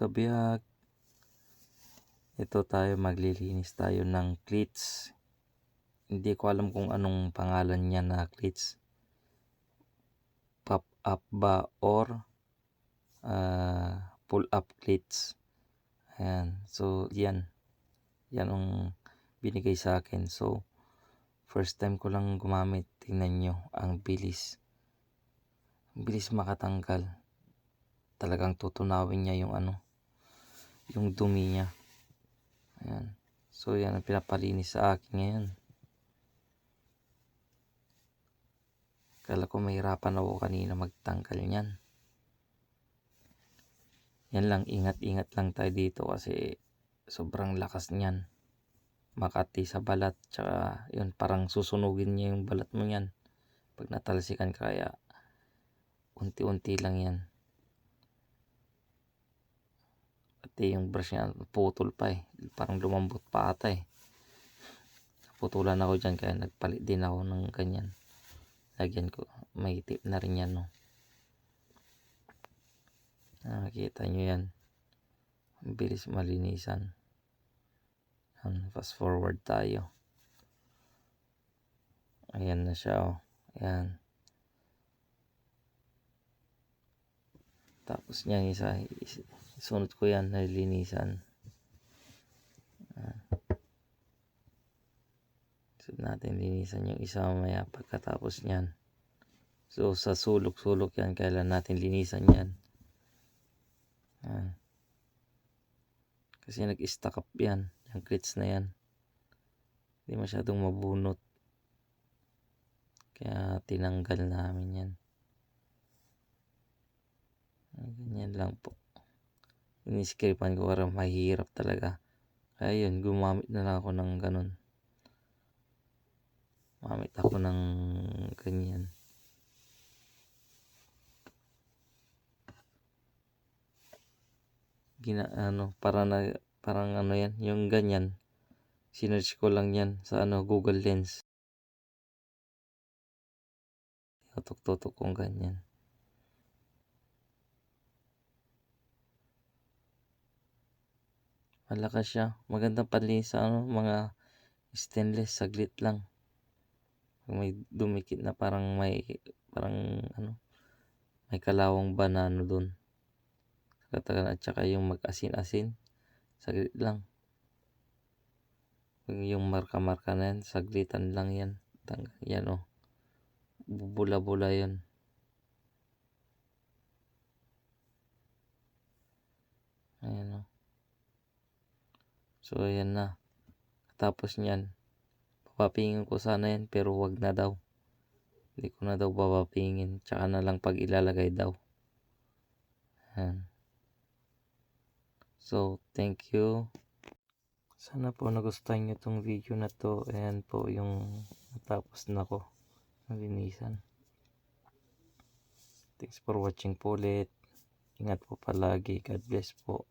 kabiyag. Ito tayo, maglilinis tayo ng cleats. Hindi ko alam kung anong pangalan niya na cleats. Pop up ba or pull up cleats. Ayan. So yan ang binigay sa akin. So first time ko lang gumamit. Tingnan nyo, ang bilis makatanggal. Talagang tutunawin niya yung dumi niya. Ayan. So yan ang pinapalinis sa akin ngayon. Kala ko mahirapan ako kanina magtanggal niyan. Yan lang, ingat-ingat lang tayo dito kasi sobrang lakas niyan. Makati sa balat, tsaka yun, parang susunugin niya yung balat mo yan pag natalsikan, kaya unti-unti lang yan. Pati yung brush niya putol pa parang lumambot pa ata putulan ako dyan, kaya nagpalit din ako ng ganyan. Lagyan ko, may tip na rin yan, no? Nakikita nyo yan, ang bilis malinisan. Fast forward tayo. Ayan na siya, oh. Ayan. Tapos niyan isunod ko yan, nalilinisan. So natin linisan yung isa mamaya pagkatapos niyan. So sa sulok-sulok yan, kailan natin linisan yan. Kasi nag-stack up yan, yung cleats na yan. Hindi masyadong mabunot. Kaya tinanggal namin yan. Ganyan lang po. Iniskripan ko, parang mahirap talaga. Kaya yun, gumamit na lang ako ng ganun. Gumamit ako ng ganyan. Parang ano yan, yung ganyan. Sinearch ko lang yan sa Google Lens. Tutok-tutok kong ganyan. Malakas siya. Magandang panlinis sa mga stainless, saglit lang. May dumikit na may kalawang banano doon. At saka yung mag-asin-asin, saglit lang. Yung marka-marka na yan, saglitan lang yan. Yan, oh. Bubula-bula yun. Ayan, oh. So ayan na. Tapos niyan, papapingin ko sana yan, pero wag na daw. Hindi ko na daw papapingin. Tsaka na lang pag ilalagay daw. Ayan. So thank you. Sana po nagustuhan nyo tong video na to. Ayan po yung natapos na ko nalinisan. Thanks for watching po ulit. Ingat po palagi. God bless po.